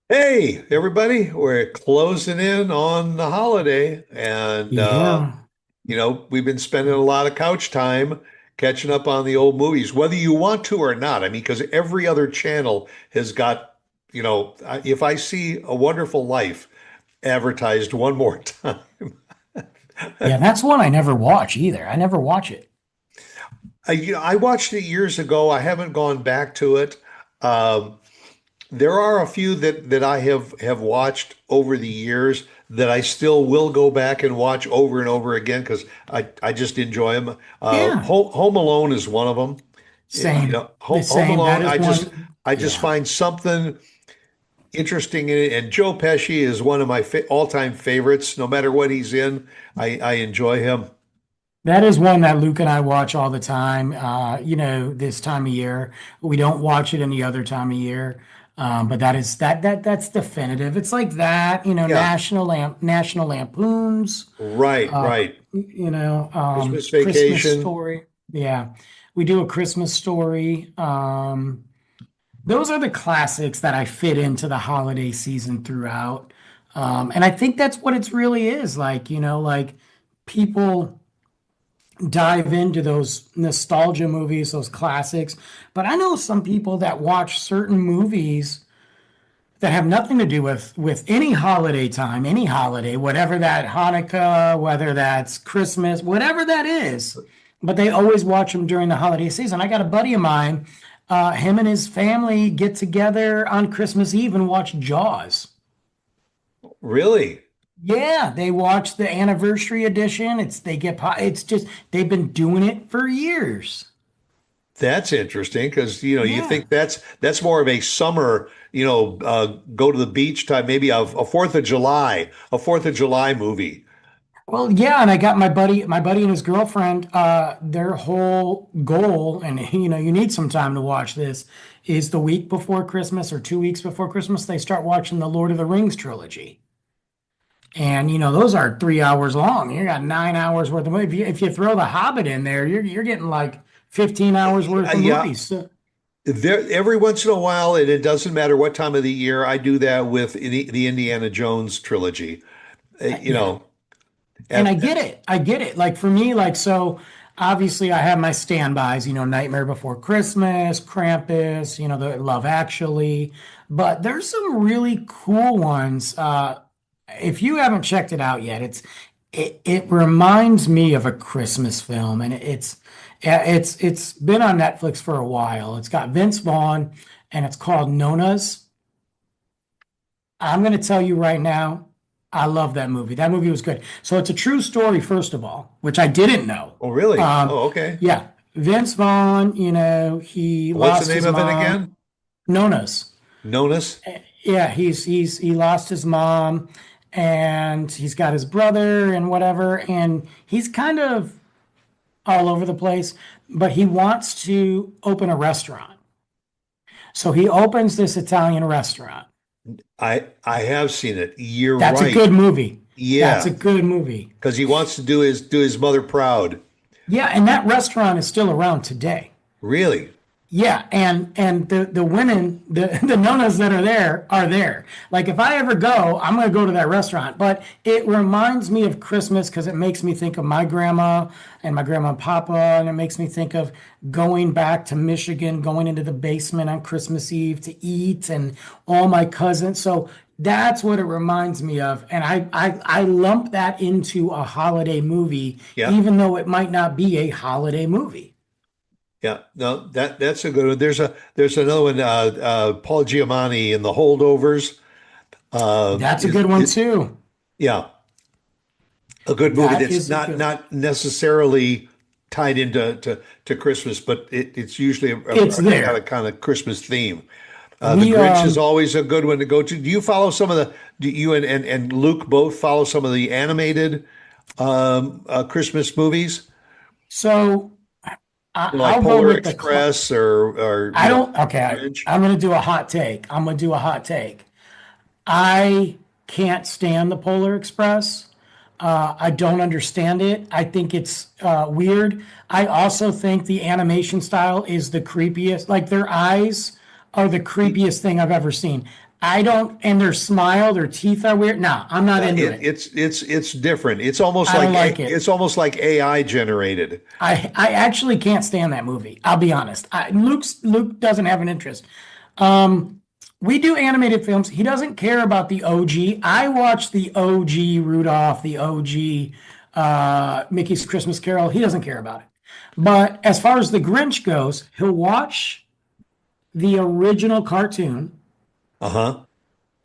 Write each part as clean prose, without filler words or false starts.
Hey, everybody, we're closing in on the holiday, and Yeah. we've been spending a lot of couch time catching up on the old movies, whether you want to or not. I mean, because every other channel has got, if I see A Wonderful Life advertised one more time. Yeah, that's one I never watch either. I never watch it. I watched it years ago. I haven't gone back to it. Um, There are a few that I have watched over the years that I still will go back and watch over and over again because I just enjoy them. Yeah. Home Alone is one of them. Same. The Home same. That Alone. is one. I just Yeah. find something interesting in it. And Joe Pesci is one of my all-time favorites. No matter what he's in, I enjoy him. That is one that Luke and I watch all the time. This time of year. We don't watch it any other time of year. But that's definitive. It's like that, Yeah, National Lampoons, right, uh, right. Christmas Christmas Vacation. Story. Yeah. We do A Christmas Story. Those are the classics that I fit into the holiday season throughout. And I think that's what it really is like, like people dive into those nostalgia movies, those classics. But I know some people that watch certain movies that have nothing to do with any holiday time, any holiday, whatever that Hanukkah, whether that's Christmas, whatever that is. But they always watch them during the holiday season. I got a buddy of mine, him and his family get together on Christmas Eve and watch Jaws. Really? Yeah, they watch the anniversary edition. It's just they've been doing it for years. That's interesting because you Yeah. think that's more of a summer, go to the beach time, maybe a Fourth of July movie. Well, yeah, and I got my buddy and his girlfriend, their whole goal, and you need some time to watch this, is the week before Christmas or 2 weeks before Christmas, they start watching the Lord of the Rings trilogy. And those are 3 hours long. You got 9 hours worth of movie. If you throw The Hobbit in there, you're getting like 15 hours worth of Yeah, movies. So, every once in a while, and it doesn't matter what time of the year, I do that with the Indiana Jones trilogy. You yeah. know, And I at, get it. I get it. Like for me, like so obviously I have my standbys, Nightmare Before Christmas, Krampus, the Love Actually, but there's some really cool ones. If you haven't checked it out yet, it reminds me of a Christmas film, and it's been on Netflix for a while. It's got Vince Vaughn, and it's called Nona's. I'm going to tell you right now, I love that movie. That movie was good. So it's a true story, first of all, which I didn't know. oh, really? Um, Oh, okay. yeah, Vince Vaughn, he What's the lost name his of it mom, again? Nona's. Nonus? Yeah, he lost his mom, and he's got his brother and whatever, and he's kind of all over the place, but he wants to open a restaurant. So he opens this Italian restaurant. I have seen it. You're That's a right. good movie. That's a Yeah, good movie. because he wants to do his mother proud. Yeah, and that restaurant is still around today. Really? Yeah, and the women, the nonas that are there. Like if I ever go, I'm gonna go to that restaurant. But it reminds me of Christmas because it makes me think of my grandma and my grandma and papa, and it makes me think of going back to Michigan, going into the basement on Christmas Eve to eat, and all my cousins. So that's what it reminds me of. And I lump that into a holiday movie, Yeah. even though it might not be a holiday movie. Yeah, no, that's a good one. There's another one, Paul Giamatti in The Holdovers. That's a Is good one it, too. yeah, a good movie That that's is a not good. not necessarily tied into to Christmas, but it's usually It's got a there. kind of Christmas theme. The We Grinch is always a good one to go to. Do you follow some of the? Do you and Luke both follow some of the animated Christmas movies, so like I'll go Polar with Express or I don't okay, Grinch? I'm gonna do a hot take. I'm gonna do a hot take. I can't stand the Polar Express. I don't understand it. I think it's weird. I also think the animation style is the creepiest. Like their eyes are the creepiest thing I've ever seen. I don't, and their smile, their teeth are weird. No, I'm not into it. It's different. I don't like it. It's almost like AI generated. I actually can't stand that movie. I'll be honest. Luke doesn't have an interest. We do animated films. He doesn't care about the OG. I watch the OG Rudolph, the OG Mickey's Christmas Carol. He doesn't care about it. But as far as the Grinch goes, he'll watch the original cartoon. Uh-huh.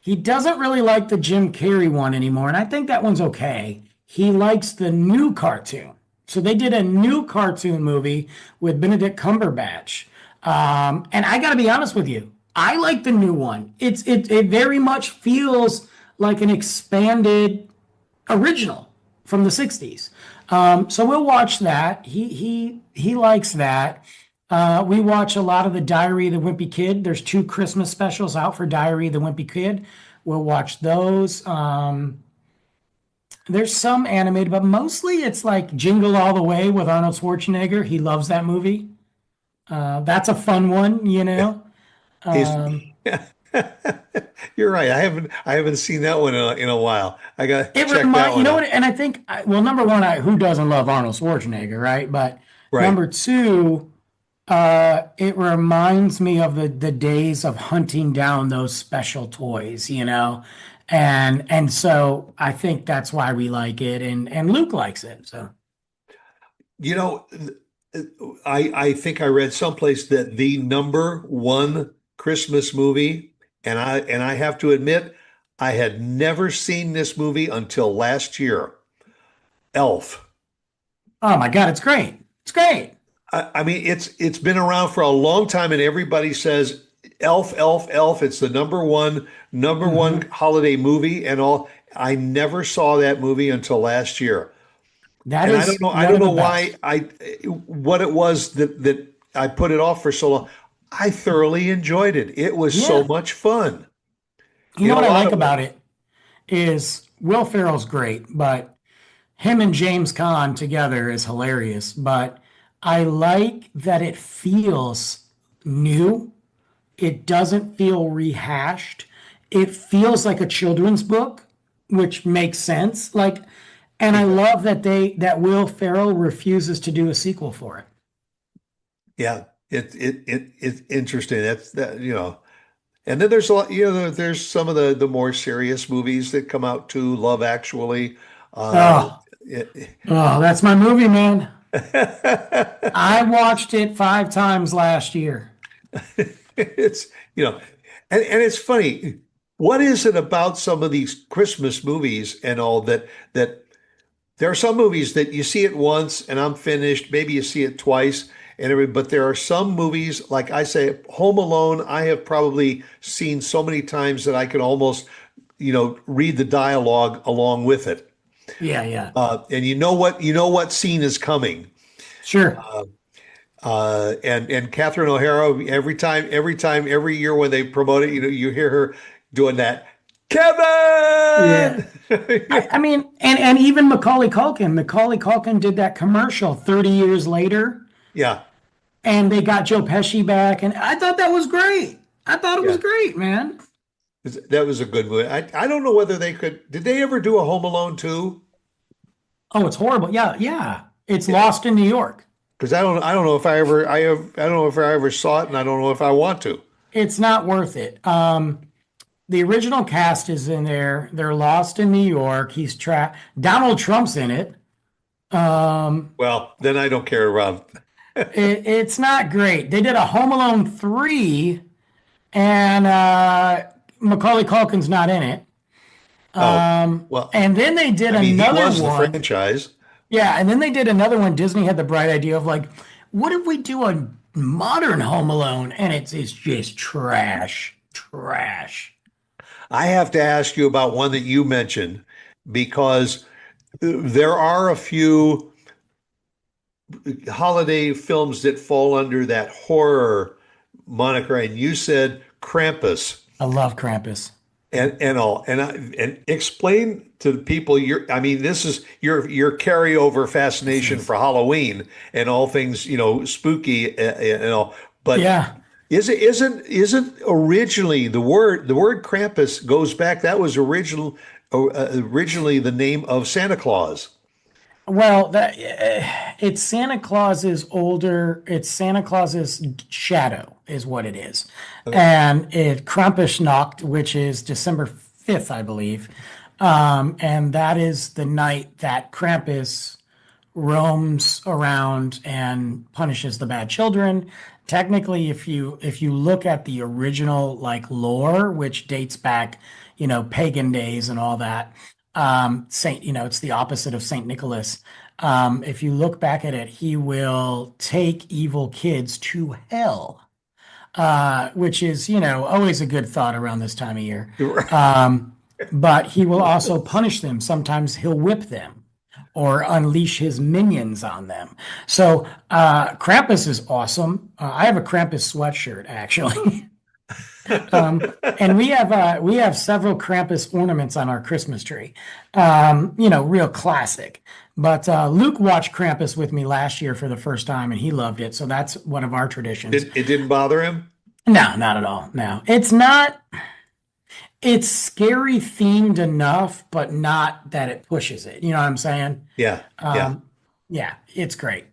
He doesn't really like the Jim Carrey one anymore, and I think that one's okay. He likes the new cartoon. So they did a new cartoon movie with Benedict Cumberbatch. And I got to be honest with you, I like the new one. It very much feels like an expanded original from the 60s. So we'll watch that. He likes that. We watch a lot of the Diary of the Wimpy Kid. There's two Christmas specials out for Diary of the Wimpy Kid. We'll watch those. There's some animated, but mostly it's like Jingle All the Way with Arnold Schwarzenegger. He loves that movie. That's a fun one, you know. He's Um, You're right. I haven't seen that one in a while. I got to it check that remind you one know what, out. and I think well, number one, who doesn't love Arnold Schwarzenegger, right? But Right. number two, it reminds me of the days of hunting down those special toys, you know, and so I think that's why we like it, and Luke likes it. So You know, I think I read someplace that the number one Christmas movie, and I have to admit, I had never seen this movie until last year. Elf. oh my God, it's great. It's great. I mean, it's been around for a long time, and everybody says Elf, Elf, Elf. It's the number one Mhm. holiday movie and all. I never saw that movie until last year. That And is I one don't of the know why best. what it was that I put it off for so long. I thoroughly enjoyed it. It was so Yeah. much fun You in know a what I lot like of about ways. it is Will Ferrell's great, but him and James Caan together is hilarious. But I like that it feels new. It doesn't feel rehashed. It feels like a children's book, which makes sense. Like, and I It, love that Will Ferrell refuses to do a sequel for it. yeah, it's interesting. That's that, you know. And then there's a lot, you know, there's some of the more serious movies that come out too. Love Actually. Uh, Oh, it- oh, that's my movie, man. I watched it 5 times last year. it's, you know, and it's funny. What is it about some of these Christmas movies and all that there are some movies that you see it once and I'm finished. Maybe you see it twice but there are some movies, like I say, Home Alone, I have probably seen so many times that I can almost, you know, read the dialogue along with it. Yeah, yeah, And you know what scene is coming. sure. And Catherine O'Hara, every year when they promote it, you know, you hear her doing that, Yeah. Kevin. I mean, and even Macaulay Culkin. Macaulay Culkin did that commercial 30 years later, Yeah, and they got Joe Pesci back, and I thought that was great. I thought it was yeah. great, man. That was a good movie. I don't know whether they could. Did they ever do a Home Alone 2? Oh, it's horrible. Yeah, yeah. It's Lost in New York. Because I don't know if I don't know if I ever saw it, and I don't know if I want to. It's not worth it. The original cast is in there. They're lost in New York. He's trapped. Donald Trump's in it. Um, Well, then I don't care about. it's not great. They did a Home Alone 3, and Macaulay Culkin's not in it. Oh, well, And then they did I mean, he another was the one. franchise. Yeah, and then they did another one. Disney had the bright idea of like, what if we do a modern Home Alone? And it's just trash, trash. I have to ask you about one that you mentioned because there are a few holiday films that fall under that horror moniker, and you said Krampus. I love Krampus. And all and explain to the people I mean this is your carryover This fascination is, for Halloween and all things, you know, spooky and all, but yeah. Isn't originally the word Krampus goes back, that was originally the name of Santa Claus. Well, it's Santa Claus's older. It's Santa Claus's shadow, is what it is, Uh, and it Krampusnacht, which is December 5th, I believe, and that is the night that Krampus roams around and punishes the bad children. Technically, if you look at the original like lore, which dates back, pagan days and all that, Saint, it's the opposite of Saint Nicholas. If you look back at it, he will take evil kids to hell, which is, always a good thought around this time of year. Um, but he will also punish them. Sometimes he'll whip them or unleash his minions on them. So Krampus is awesome. I have a Krampus sweatshirt actually. And we have several Krampus ornaments on our Christmas tree. Real classic. But Luke watched Krampus with me last year for the first time, and he loved it. So that's one of our traditions. it didn't bother him? No, not at all. No, it's not. It's scary themed enough, but not that it pushes it. You know what I'm saying? Yeah, yeah. Um, yeah, it's great.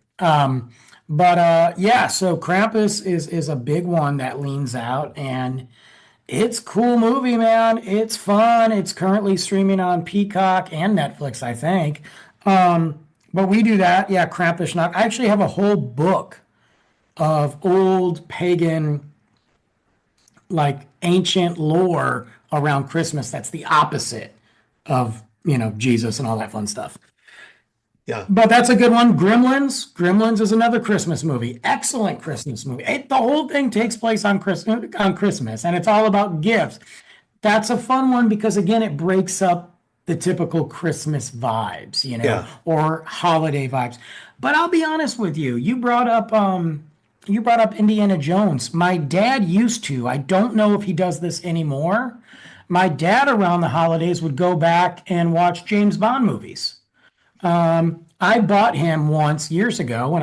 But yeah, so Krampus is a big one that leans out, and it's a cool movie, man. It's fun. It's currently streaming on Peacock and Netflix, I think. But we do that. Yeah, Krampusnacht. I actually have a whole book of old pagan, like ancient lore around Christmas that's the opposite of, Jesus and all that fun stuff. Yeah. But that's a good one. Gremlins. Gremlins is another Christmas movie. Excellent Christmas movie. The whole thing takes place on Christmas, and it's all about gifts. That's a fun one because again, it breaks up the typical Christmas vibes, Yeah. or holiday vibes. But I'll be honest with you. You brought up Indiana Jones. My dad used to. I don't know if he does this anymore. My dad around the holidays would go back and watch James Bond movies. I bought him once years ago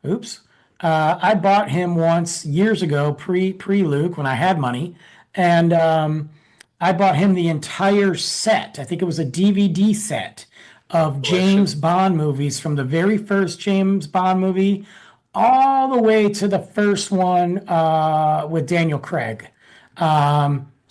oops. I bought him once years ago, pre Luke, when I had money, and I bought him the entire set. I think it was a DVD set of James Collection. Bond movies from the very first James Bond movie all the way to the first one with Daniel Craig.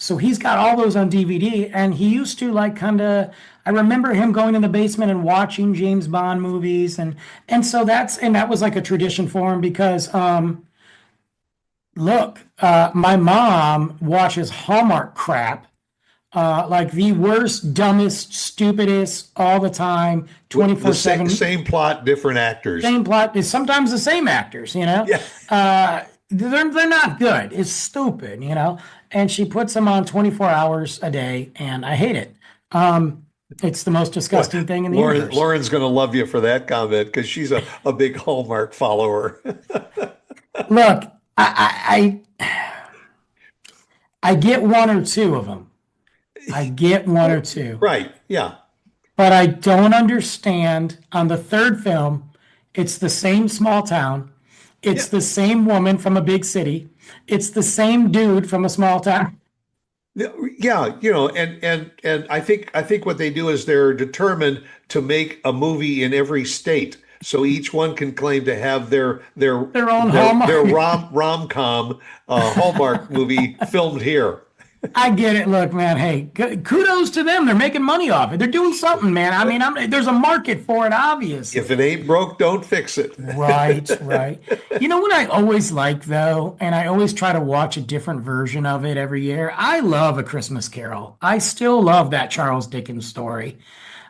So he's got all those on DVD, and he used to like kind of. I remember him going in the basement and watching James Bond movies, and that was like a tradition for him because look, my mom watches Hallmark crap, like the worst, dumbest, stupidest, all the time, The same 24/7. same plot, different actors. Same plot is sometimes the same actors, Yeah. they're not good. It's stupid, and she puts them on 24 hours a day, and I hate it. It's the most Boy, disgusting thing in the Lauren universe. Lauren's going to love you for that comment because she's a big Hallmark follower. Look, I get one or two of them. I get one or two, Right. Yeah. but I don't understand. On the third film, it's the same small town. Yeah. It's the same woman from a big city. It's the same dude from a small town. Yeah, and I think what they do is they're determined to make a movie in every state. So each one can claim to have Their own their Hallmark. rom-com Hallmark movie filmed here. I get it. Look, man. Hey, kudos to them. They're making money off it. They're doing something, man. I mean, there's a market for it, If obviously. it ain't broke, don't fix it. Right, right. You know what I always like though, and I always try to watch a different version of it every year. I love A Christmas Carol. I still love that Charles Dickens story.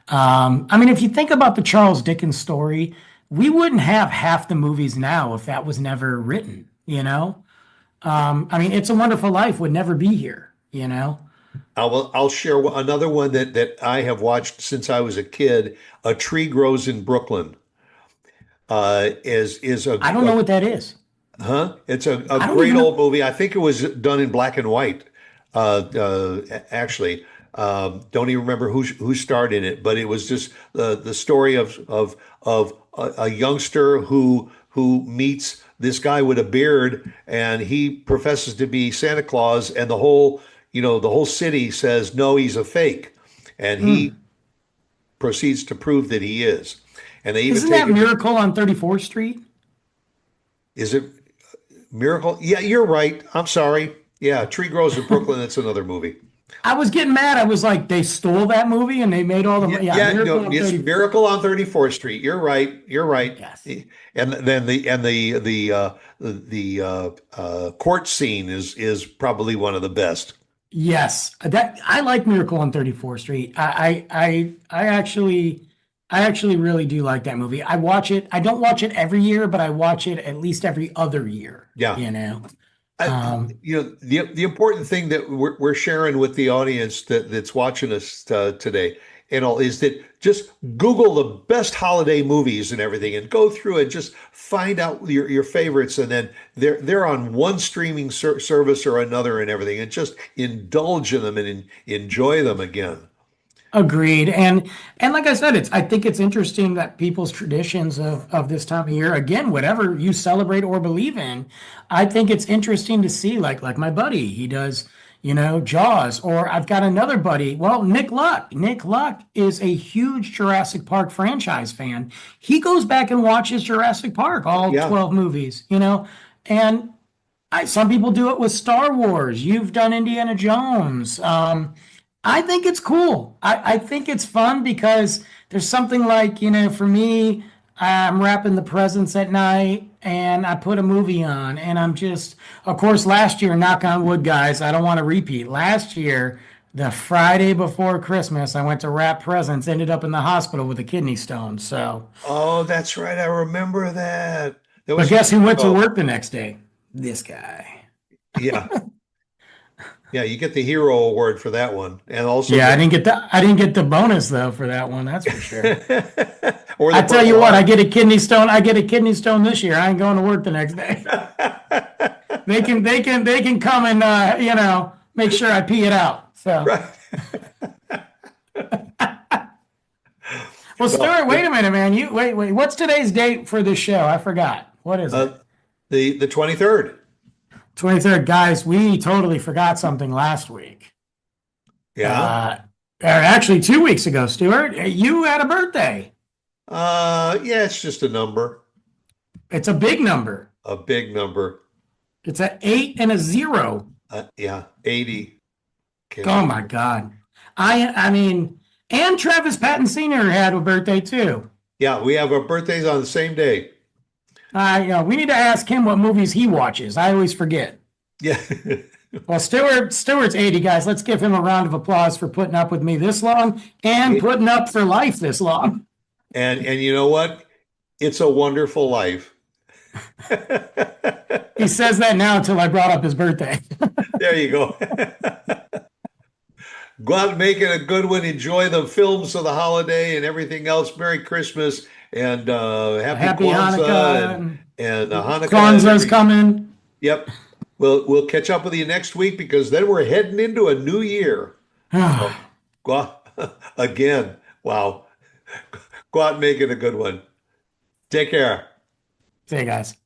I mean, if you think about the Charles Dickens story, we wouldn't have half the movies now if that was never written. I mean, It's a Wonderful Life would never be here. I'll share another one that I have watched since I was a kid. A Tree Grows in Brooklyn. Is I don't know what that is. It's a I don't great even know. old movie. I think it was done in black and white. Actually, don't even remember who starred in it, but it was just the story of a youngster who who meets this guy with a beard, and he professes to be Santa Claus, and the whole city says no, he's a fake, and he Mm. proceeds to prove that he is. And they even Isn't take that him to, Miracle on 34th Street? is it Miracle? Yeah, you're right. I'm sorry. Yeah, Tree Grows in Brooklyn. That's another movie. I was getting mad. I was like, they stole that movie and they made all the, Yeah, yeah, yeah, Miracle no, on it's 30. Miracle on 34th Street. You're right. You're right. Yes. And then the court scene is probably one of the best. Yes, that I like Miracle on 34th Street. I actually really do like that movie. I watch it. I don't watch it every year, but I watch it at least every other year, Yeah. you know. I, Um, the important thing that we're sharing with the audience that's watching us today, is that just Google the best holiday movies and everything, and go through and just find out your favorites, and then they're on one streaming service or another and everything, and just indulge in them and enjoy them again. Agreed. And like I said, I think it's interesting that people's traditions of this time of year, again, whatever you celebrate or believe in, I think it's interesting to see like my buddy, he does, Jaws, or I've got another buddy, well, Nick Luck. Nick Luck is a huge Jurassic Park franchise fan. He goes back and watches Jurassic Park, all Yeah. 12 movies, and some people do it with Star Wars. You've done Indiana Jones. I think it's cool. I think it's fun because there's something like, for me, I'm wrapping the presents at night and I put a movie on and of course, last year, knock on wood, guys, I don't want to repeat. Last year, the Friday before Christmas, I went to wrap presents, ended up in the hospital with a kidney stone. So, Oh, that's right. I remember that. That but was guess years who went to ago. work the next day? This guy. Yeah. Yeah, you get the hero award for that one, and also Yeah, the I didn't get the bonus though for that one, that's for sure. or the I tell Purple you what, I Heart. get a kidney stone. I get a kidney stone this year. I ain't going to work the next day. They can come and make sure I pee it out. So, Right. well, Well, Stuart, wait a minute, man. You wait. What's today's date for this show? I forgot. What is it? uh, the 23rd. 23rd, guys. We totally forgot something last week. Yeah. Or actually 2 weeks ago, Stuart. You had a birthday. Yeah, it's just a number, It's a big number. a big number. It's an 8 and a 0. Yeah, 80. Can't Oh believe my it. God. I mean, and Travis Patton Sr. had a birthday too. Yeah, we have our birthdays on the same day. We need to ask him what movies he watches. I always forget. Yeah. Well, Stewart's 80, guys. Let's give him a round of applause for putting up with me this long and putting up for life this long. And you know what? It's a wonderful life. He says that now until I brought up his birthday. There you go. Go out and make it a good one. Enjoy the films of the holiday and everything else. Merry Christmas and happy Happy Kwanzaa Hanukkah and and Hanukkah and Kwanzaa's every. coming. Yep. We'll catch up with you next week because then we're heading into a new year. So go out again. Wow. Go out and make it a good one. Take care. See you guys.